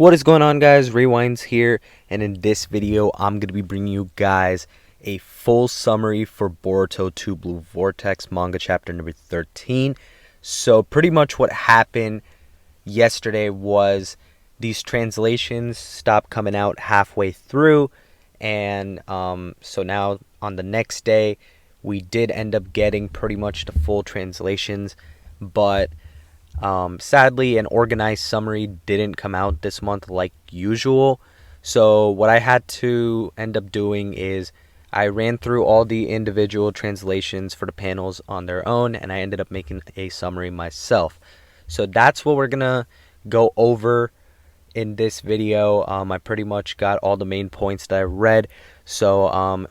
What is going on, guys? Rewinds here, and in this video I'm going to be bringing you guys a full summary for Boruto 2 Blue Vortex manga chapter number 13. So pretty much what happened yesterday was these translations stopped coming out halfway through, and so now on the next day we did end up getting pretty much the full translations, but sadly, an organized summary didn't come out this month like usual. So what I had to end up doing is I ran through all the individual translations for the panels on their own, and I ended up making a summary myself. So that's what we're gonna go over in this video. I pretty much got all the main points that I read. So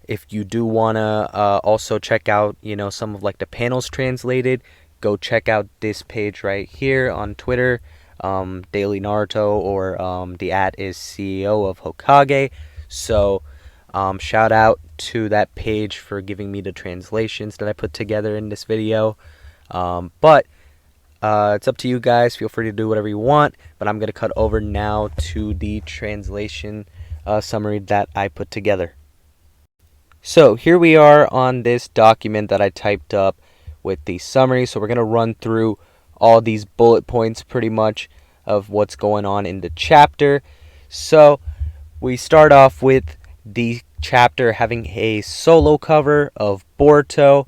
if you do wanna also check out, some of like the panels translated, go check out this page right here on Twitter, Daily Naruto, or the @ is CEO of Hokage. So shout out to that page for giving me the translations that I put together in this video. But it's up to you guys. Feel free to do whatever you want. But I'm going to cut over now to the translation summary that I put together. So here we are on this document that I typed up with the summary. So we're going to run through all these bullet points pretty much of what's going on in the chapter. So we start off with the chapter having a solo cover of Boruto,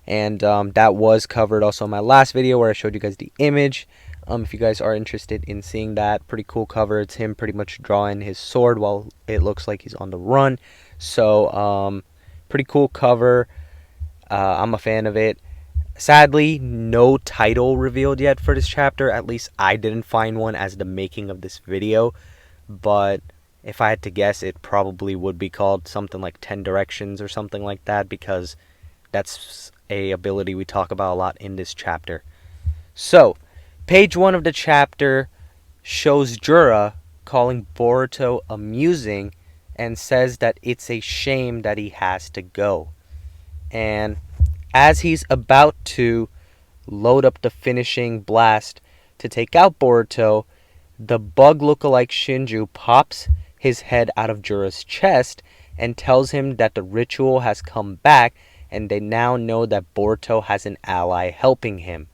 and that was covered also in my last video where I showed you guys the image. If you guys are interested in seeing that, pretty cool cover. It's him pretty much drawing his sword while it looks like he's on the run. So pretty cool cover. I'm a fan of it. Sadly, no title revealed yet for this chapter. At least I didn't find one as the making of this video. But if I had to guess, it probably would be called something like 10 Directions or something like that, because that's a ability we talk about a lot in this chapter. So, page 1 of the chapter shows Jura calling Boruto amusing and says that it's a shame that he has to go. And as he's about to load up the finishing blast to take out Boruto, the bug lookalike Shinju pops his head out of Jura's chest and tells him that the ritual has come back and they now know that Boruto has an ally helping him.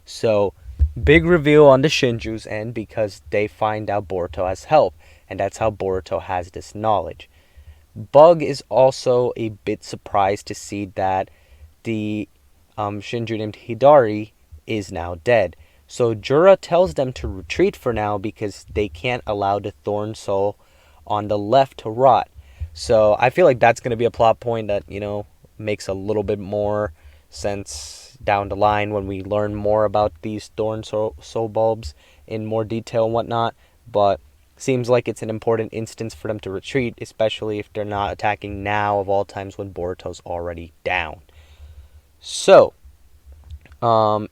So, big reveal on the Shinju's end because they find out Boruto has help, and that's how Boruto has this knowledge. Bug is also a bit surprised to see that the Shinju named Hidari is now dead. So Jura tells them to retreat for now because they can't allow the Thorn Soul on the left to rot. So I feel like that's going to be a plot point that, makes a little bit more sense down the line when we learn more about these Thorn Soul bulbs in more detail and whatnot. But seems like it's an important instance for them to retreat, especially if they're not attacking now of all times when Boruto's already down. So,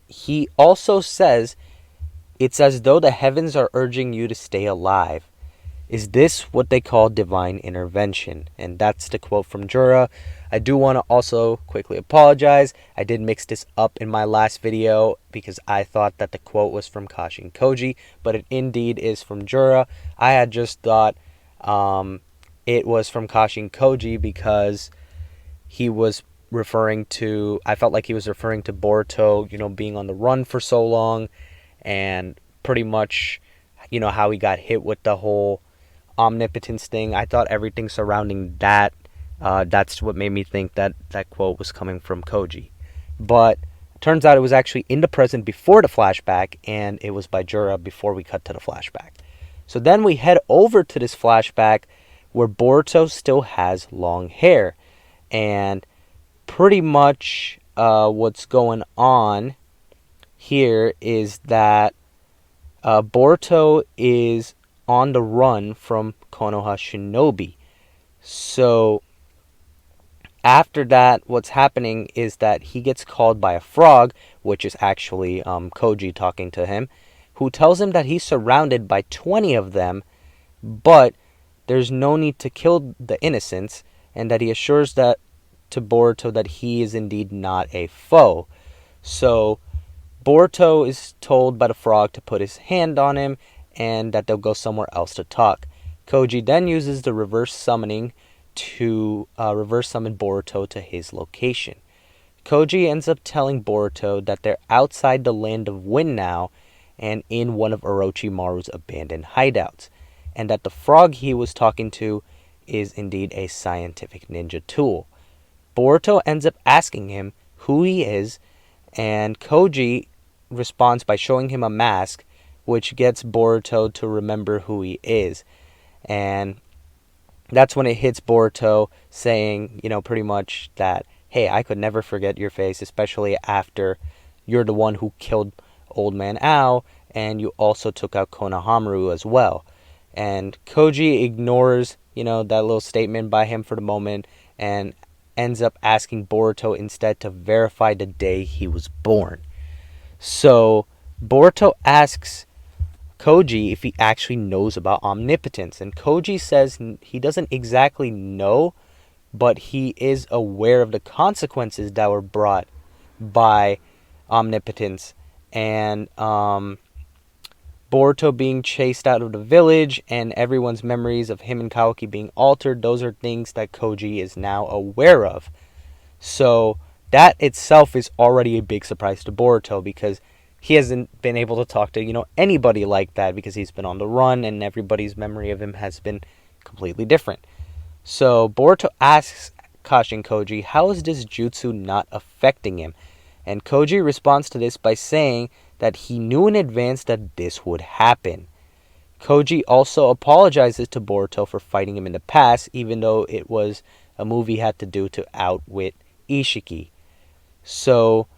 he also says, it's as though the heavens are urging you to stay alive. Is this what they call divine intervention? And that's the quote from Jura. I do want to also quickly apologize. I did mix this up in my last video because I thought that the quote was from Koji, but it indeed is from Jura. I had just thought it was from Koji because he was referring to, I felt like he was referring to Boruto, being on the run for so long, and pretty much, how he got hit with the whole omnipotence thing. I thought everything surrounding that, that's what made me think that that quote was coming from Koji. But turns out it was actually in the present before the flashback, and it was by Jura before we cut to the flashback. So then we head over to this flashback where Boruto still has long hair, and pretty much what's going on here is that Boruto is on the run from Konoha Shinobi. So after that, what's happening is that he gets called by a frog, which is actually Koji talking to him, who tells him that he's surrounded by 20 of them, but there's no need to kill the innocents, and that he assures that to Boruto that he is indeed not a foe. So Boruto is told by the frog to put his hand on him, and that they'll go somewhere else to talk. Koji then uses the reverse summoning to reverse summon Boruto to his location. Koji ends up telling Boruto that they're outside the land of Wind now and in one of Orochimaru's abandoned hideouts, and that the frog he was talking to is indeed a scientific ninja tool. Boruto ends up asking him who he is, and Koji responds by showing him a mask, which gets Boruto to remember who he is. And that's when it hits Boruto, saying, pretty much that, hey, I could never forget your face, especially after you're the one who killed Old Man Ao, and you also took out Konohamaru as well. And Koji ignores, that little statement by him for the moment, and ends up asking Boruto instead to verify the day he was born. So Boruto asks Koji if he actually knows about omnipotence, and Koji says he doesn't exactly know, but he is aware of the consequences that were brought by omnipotence, and Boruto being chased out of the village and everyone's memories of him and Kawaki being altered. Those are things that Koji is now aware of. So that itself is already a big surprise to Boruto, because he hasn't been able to talk to, anybody like that, because he's been on the run and everybody's memory of him has been completely different. So Boruto asks Kashin Koji, how is this jutsu not affecting him? And Koji responds to this by saying that he knew in advance that this would happen. Koji also apologizes to Boruto for fighting him in the past, even though it was a move he had to do to outwit Ishiki. So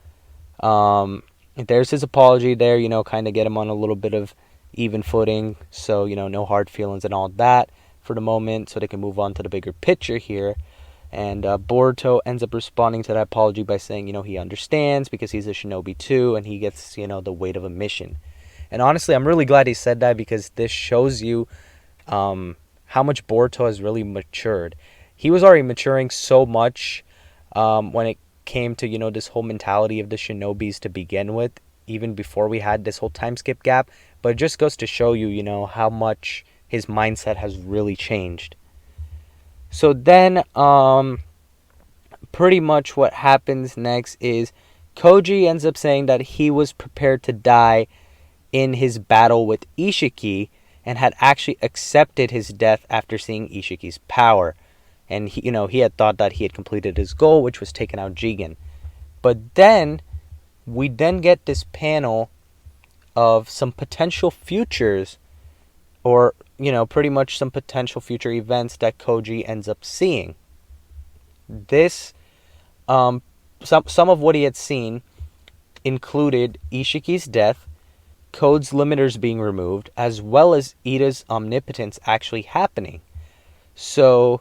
there's his apology there, kind of get him on a little bit of even footing, so no hard feelings and all that for the moment, so they can move on to the bigger picture here. And Boruto ends up responding to that apology by saying, he understands because he's a shinobi too, and he gets, the weight of a mission. And honestly, I'm really glad he said that, because this shows you how much Boruto has really matured. He was already maturing so much when it came to, this whole mentality of the shinobis to begin with, even before we had this whole time skip gap. But it just goes to show you, how much his mindset has really changed. So then, pretty much what happens next is Koji ends up saying that he was prepared to die in his battle with Ishiki, and had actually accepted his death after seeing Ishiki's power. And he had thought that he had completed his goal, which was taking out Jigen. But then, we then get this panel of some potential futures, or pretty much some potential future events that Koji ends up seeing. This, some of what he had seen included Ishiki's death, Code's limiters being removed, as well as Ida's omnipotence actually happening. So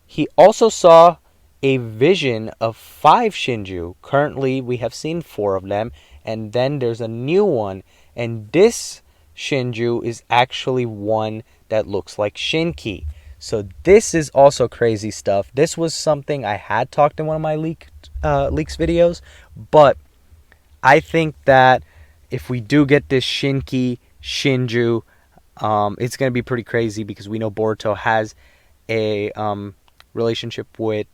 he also saw a vision of 5 Shinju. Currently, we have seen 4 of them, and then there's a new one, and this Shinju is actually one that looks like Shinki. So this is also crazy stuff. This was something I had talked in one of my leaks videos, but I think that if we do get this Shinki Shinju, it's going to be pretty crazy, because we know Boruto has a relationship with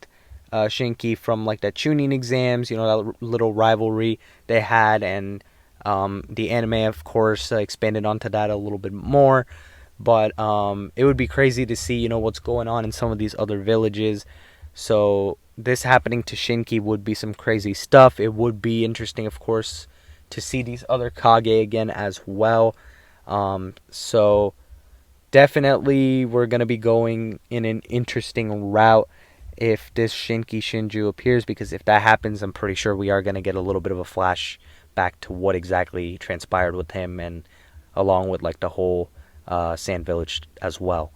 Shinki from like that Chunin exams, that little rivalry they had, and the anime, of course, expanded onto that a little bit more. But it would be crazy to see, what's going on in some of these other villages. So this happening to Shinki would be some crazy stuff. It would be interesting, of course, to see these other Kage again as well. So definitely we're going to be going in an interesting route if this Shinki Shinju appears, because if that happens, I'm pretty sure we are going to get a little bit of a flashback to what exactly transpired with him, and along with like the whole Sand Village as well.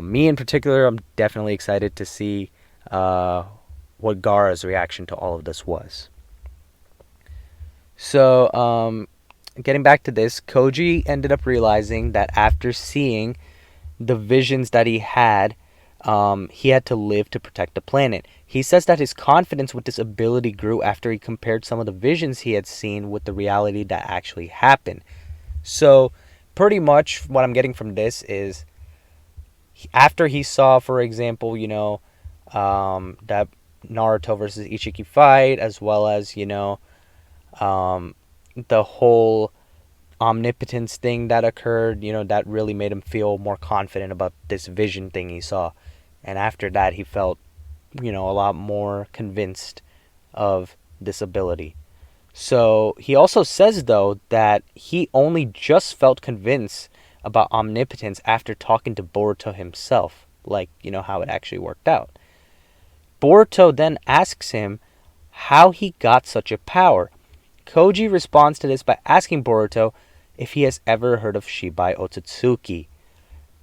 Me in particular, I'm definitely excited to see what Gaara's reaction to all of this was. So, getting back to this, Koji ended up realizing that after seeing the visions that he had to live to protect the planet. He says that his confidence with this ability grew after he compared some of the visions he had seen with the reality that actually happened. So pretty much what I'm getting from this is after he saw, for example, that Naruto versus Ichiki fight, as well as, the whole omnipotence thing that occurred, that really made him feel more confident about this vision thing he saw. And after that, he felt, a lot more convinced of this ability. So he also says, though, that he only just felt convinced about omnipotence after talking to Boruto himself, like, how it actually worked out. Boruto then asks him how he got such a power. Koji responds to this by asking Boruto if he has ever heard of Shibai Otsutsuki.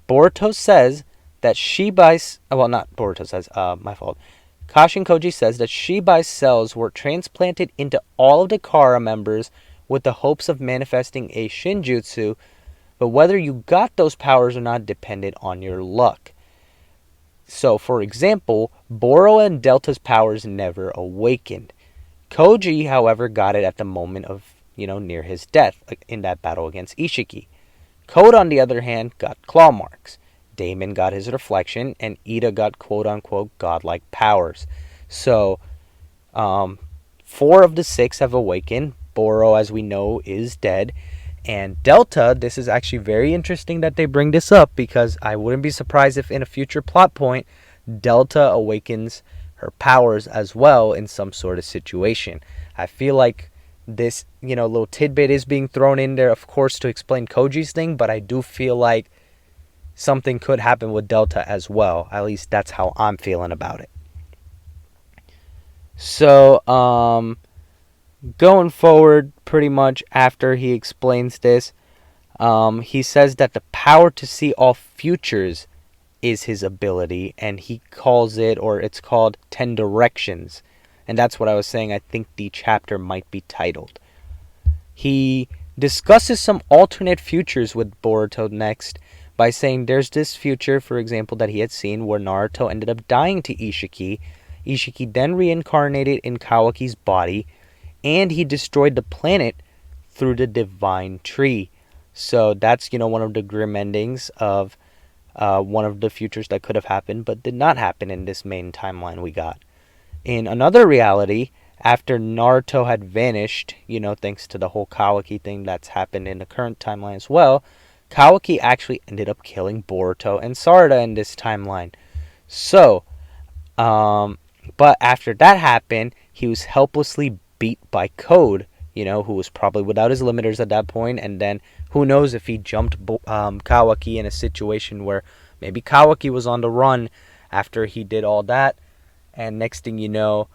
Boruto says that Shibai's... Well, not Boruto says, my fault. Kashin Koji says that Shibai's cells were transplanted into all of the Kara members with the hopes of manifesting a Shinjutsu, but whether you got those powers or not depended on your luck. So, for example, Boro and Delta's powers never awakened. Koji, however, got it at the moment of, near his death in that battle against Ishiki. Code, on the other hand, got claw marks. Damon got his reflection, and Ida got quote-unquote godlike powers. So, 4 of the 6 have awakened. Boro, as we know, is dead. And Delta, this is actually very interesting that they bring this up, because I wouldn't be surprised if in a future plot point, Delta awakens her powers as well in some sort of situation. I feel like this, little tidbit is being thrown in there, of course, to explain Koji's thing, but I do feel like something could happen with Delta as well. At least that's how I'm feeling about it. So, going forward, pretty much after he explains this, he says that the power to see all futures is his ability, and he calls it, or it's called, 10 Directions. And that's what I was saying, I think the chapter might be titled. He discusses some alternate futures with Boruto next, by saying there's this future, for example, that he had seen where Naruto ended up dying to Ishiki. Ishiki then reincarnated in Kawaki's body, and he destroyed the planet through the divine tree. So that's, one of the grim endings of one of the futures that could have happened, but did not happen in this main timeline we got. In another reality, after Naruto had vanished, thanks to the whole Kawaki thing that's happened in the current timeline as well, Kawaki actually ended up killing Boruto and Sarada in this timeline. So, but after that happened, he was helplessly beat by Code, who was probably without his limiters at that point, and then who knows if he jumped Kawaki in a situation where maybe Kawaki was on the run after he did all that, and next thing you know,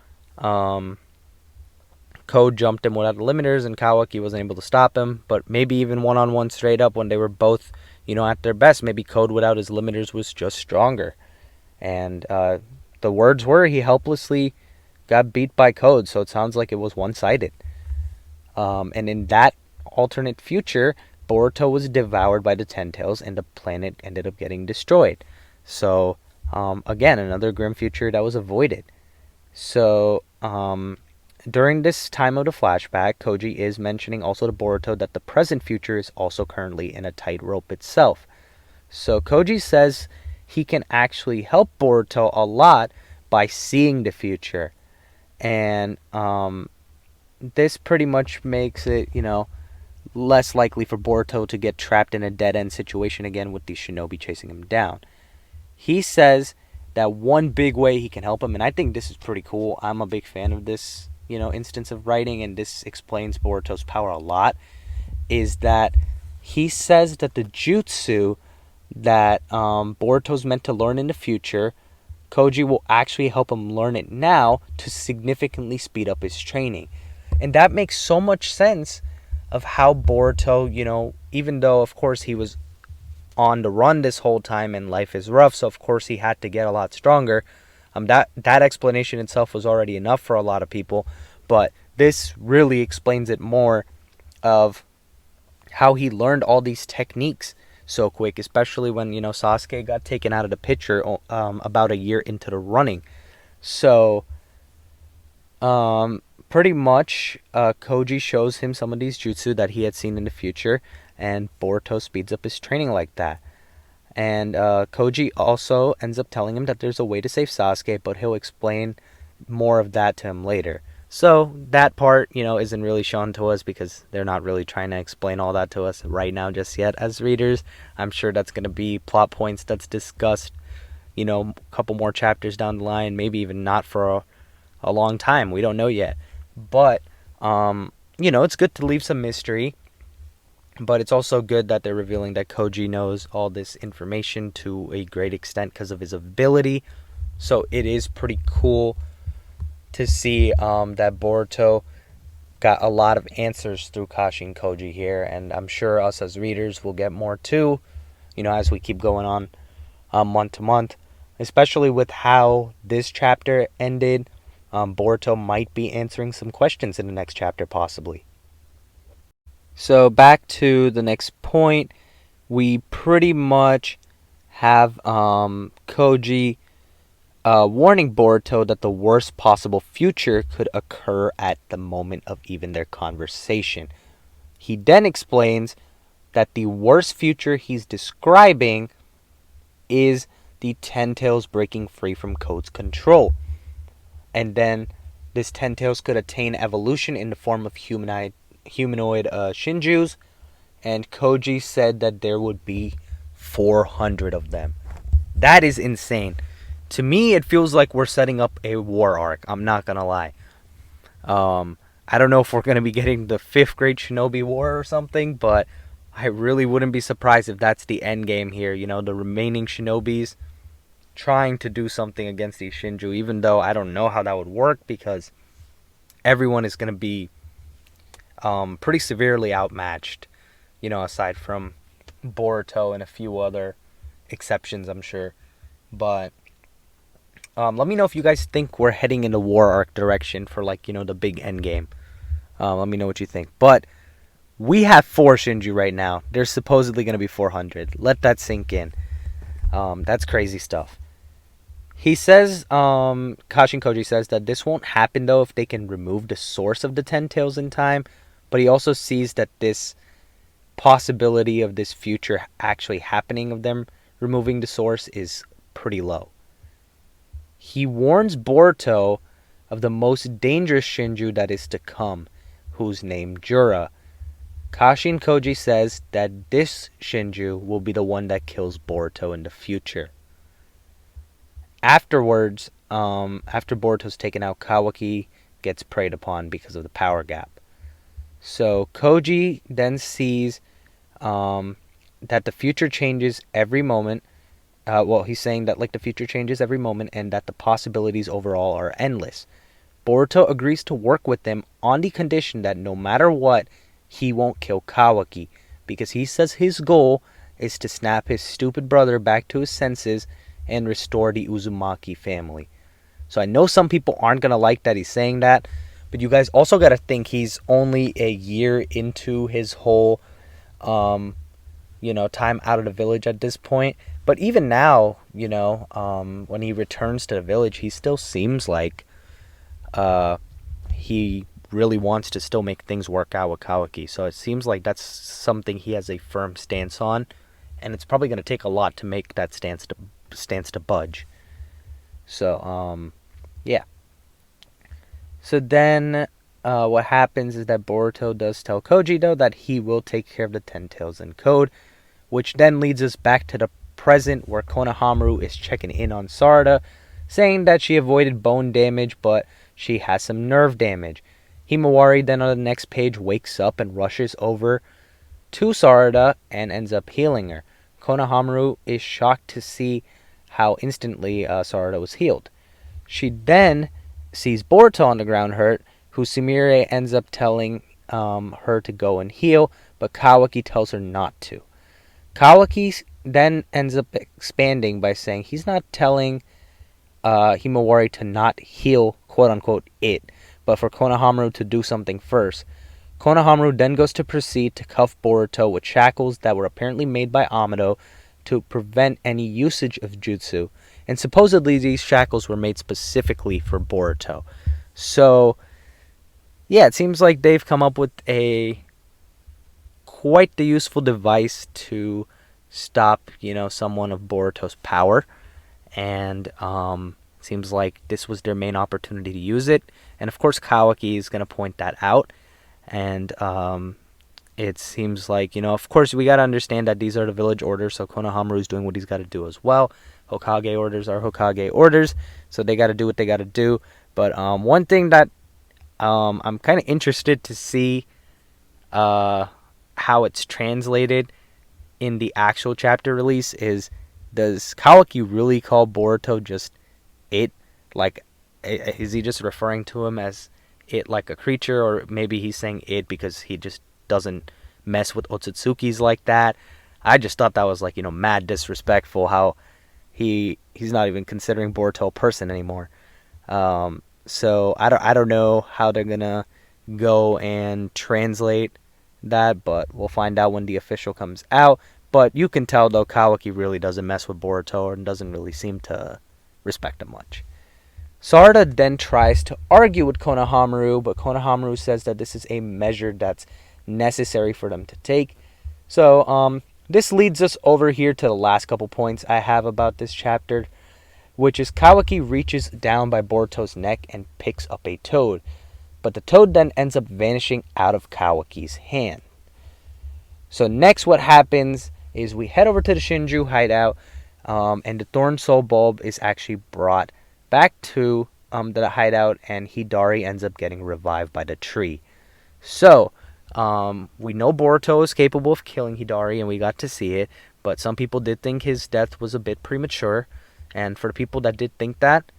Code jumped him without the limiters, and Kawaki wasn't able to stop him. But maybe even one-on-one straight up when they were both, at their best, maybe Code without his limiters was just stronger. And the words were he helplessly got beat by Code, so it sounds like it was one-sided. And in that alternate future, Boruto was devoured by the Ten Tails, and the planet ended up getting destroyed. So, again, another grim future that was avoided. So, during this time of the flashback, Koji is mentioning also to Boruto that the present future is also currently in a tightrope itself. So Koji says he can actually help Boruto a lot by seeing the future. And this pretty much makes it, less likely for Boruto to get trapped in a dead-end situation again with the shinobi chasing him down. He says that one big way he can help him, and I think this is pretty cool. I'm a big fan of this instance of writing, and this explains Boruto's power a lot, is that he says that the jutsu that Boruto's meant to learn in the future, Koji will actually help him learn it now to significantly speed up his training. And that makes so much sense of how Boruto, even though of course he was on the run this whole time and life is rough, so of course he had to get a lot stronger. That explanation itself was already enough for a lot of people, but this really explains it more of how he learned all these techniques so quick, especially when, Sasuke got taken out of the picture about a year into the running. So, pretty much, Koji shows him some of these jutsu that he had seen in the future, and Boruto speeds up his training like that. And Koji also ends up telling him that there's a way to save Sasuke, but he'll explain more of that to him later. So that part, isn't really shown to us because they're not really trying to explain all that to us right now just yet as readers. I'm sure that's going to be plot points that's discussed, a couple more chapters down the line, maybe even not for a long time. We don't know yet. But, it's good to leave some mystery. But it's also good that they're revealing that Koji knows all this information to a great extent because of his ability. So it is pretty cool to see that Boruto got a lot of answers through Kashi and Koji here. And I'm sure us as readers will get more too, as we keep going on month to month. Especially with how this chapter ended, Boruto might be answering some questions in the next chapter possibly. So back to the next point, we pretty much have Koji warning Boruto that the worst possible future could occur at the moment of even their conversation. He then explains that the worst future he's describing is the Ten Tails breaking free from Code's control. And then this Ten Tails could attain evolution in the form of humanoid Shinjus, and Koji said that there would be 400 of them. That is insane. To me, it feels like we're setting up a war arc. I'm not gonna lie. I don't know if we're gonna be getting the 5th Great Shinobi War or something, but I really wouldn't be surprised if that's the end game here. The remaining Shinobis trying to do something against these Shinju, even though I don't know how that would work because everyone is gonna be pretty severely outmatched, aside from Boruto and a few other exceptions, I'm sure. But let me know if you guys think we're heading in the war arc direction for the big end game. Let me know what you think. But we have 4 Shinju right now. There's supposedly going to be 400. Let that sink in. That's crazy stuff. He says, Kashi and Koji says that this won't happen though if they can remove the source of the Ten Tails in time. But he also sees that this possibility of this future actually happening of them removing the source is pretty low. He warns Boruto of the most dangerous Shinju that is to come, who's named Jura. Kashi and Koji says that this Shinju will be the one that kills Boruto in the future. Afterwards, after Boruto's taken out, Kawaki gets preyed upon because of the power gap. So Koji then sees that the future changes every moment. He's saying that the future changes every moment and that the possibilities overall are endless. Boruto agrees to work with them on the condition that no matter what, he won't kill Kawaki, because he says his goal is to snap his stupid brother back to his senses and restore the Uzumaki family. So I know some people aren't going to like that he's saying that, but you guys also got to think he's only a year into his whole, time out of the village at this point. But even now, when he returns to the village, he still seems like he really wants to still make things work out with Kawaki. So it seems like that's something he has a firm stance on. And it's probably going to take a lot to make that stance to budge. So, yeah. So then what happens is that Boruto does tell Koji, though, that he will take care of the Ten Tails in code, which then leads us back to the present where Konohamaru is checking in on Sarada, saying that she avoided bone damage, but she has some nerve damage. Himawari then on the next page wakes up and rushes over to Sarada and ends up healing her. Konohamaru is shocked to see how instantly Sarada was healed. She then sees Boruto on the ground hurt, who Sumire ends up telling her to go and heal, but Kawaki tells her not to. Kawaki then ends up expanding by saying he's not telling Himawari to not heal, quote-unquote, it, but for Konohamaru to do something first. Konohamaru then goes to proceed to cuff Boruto with shackles that were apparently made by Amado to prevent any usage of jutsu, and supposedly these shackles were made specifically for Boruto. So yeah, it seems like they've come up with a quite the useful device to stop, someone of Boruto's power. And seems like this was their main opportunity to use it. And of course, Kawaki is going to point that out. And it seems like, of course, we got to understand that these are the village orders, so Konohamaru is doing what he's got to do as well. Hokage orders are Hokage orders, so they got to do what they got to do. But one thing that I'm kind of interested to see how it's translated in the actual chapter release is, does Kawaki really call Boruto just it? Like, is he just referring to him as it like a creature, or maybe he's saying it because he just doesn't mess with Otsutsukis like that? I just thought that was like, mad disrespectful how he's not even considering Boruto a person anymore. So I don't know how they're gonna go and translate that, but we'll find out when the official comes out. But you can tell, though, Kawaki really doesn't mess with Boruto and doesn't really seem to respect him much. Sarada then tries to argue with Konohamaru, but Konohamaru says that this is a measure that's necessary for them to take. So this leads us over here to the last couple points I have about this chapter, which is Kawaki reaches down by Boruto's neck and picks up a toad. But the toad then ends up vanishing out of Kawaki's hand. So next what happens is we head over to the Shinju hideout, and the Thorn Soul Bulb is actually brought back to the hideout, and Hidari ends up getting revived by the tree. So we know Boruto is capable of killing Hidari, and we got to see it, but some people did think his death was a bit premature, and for the people that did think that,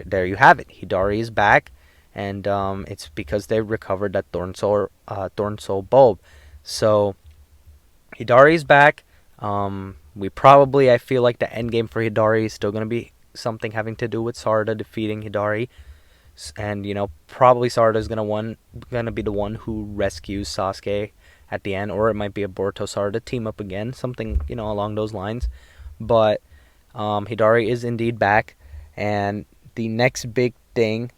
there you have it. Hidari is back, and it's because they recovered that Thorn Soul Bulb. So Hidari is back. I feel like the end game for Hidari is still going to be something having to do with Sarada defeating Hidari. And, probably Sarada is going to be the one who rescues Sasuke at the end. Or it might be a Boruto-Sarada team up again. Something, along those lines. But Hidari is indeed back. And the next big thing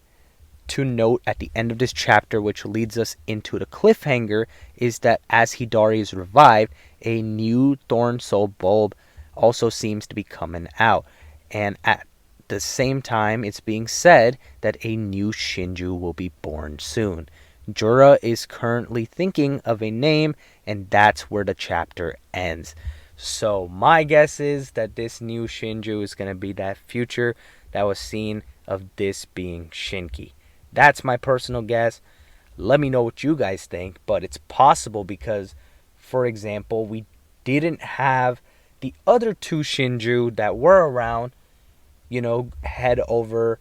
to note at the end of this chapter, which leads us into the cliffhanger, is that as Hidari is revived, a new Thorn Soul Bulb also seems to be coming out. And at the same time, it's being said that a new Shinju will be born soon. Jura is currently thinking of a name, and that's where the chapter ends. So my guess is that this new Shinju is going to be that future that was seen of this being Shinki. That's my personal guess. Let me know what you guys think, but it's possible because, for example, we didn't have the other two Shinju that were around, head over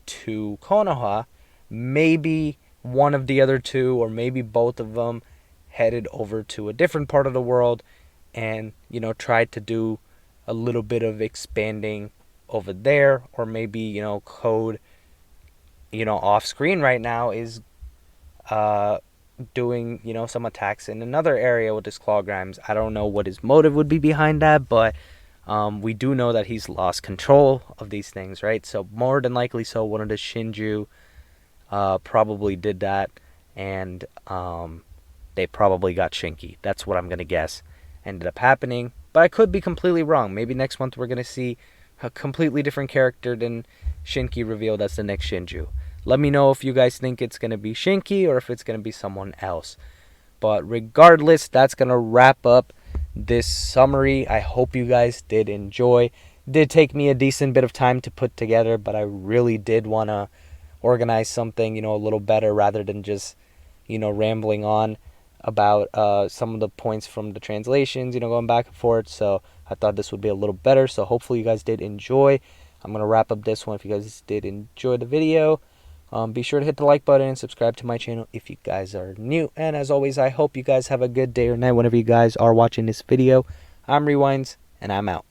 to Konoha. Maybe one of the other two, or maybe both of them, headed over to a different part of the world and, tried to do a little bit of expanding over there, or maybe, Code, off screen right now is doing, some attacks in another area with his clawgrams. I don't know what his motive would be behind that, but we do know that he's lost control of these things, right? So more than likely, so one of the Shinju probably did that, and they probably got Shinki. That's what I'm gonna guess ended up happening, but I could be completely wrong. Maybe next month we're gonna see a completely different character than Shinki revealed as the next Shinju. Let me know if you guys think it's going to be Shinki or if it's going to be someone else. But regardless, that's going to wrap up this summary. I hope you guys did enjoy. It did take me a decent bit of time to put together, but I really did want to organize something, a little better rather than just, rambling on about some of the points from the translations, going back and forth. So I thought this would be a little better. So hopefully you guys did enjoy. I'm going to wrap up this one. If you guys did enjoy the video, be sure to hit the like button and subscribe to my channel if you guys are new. And as always, I hope you guys have a good day or night whenever you guys are watching this video. I'm Rewinds, and I'm out.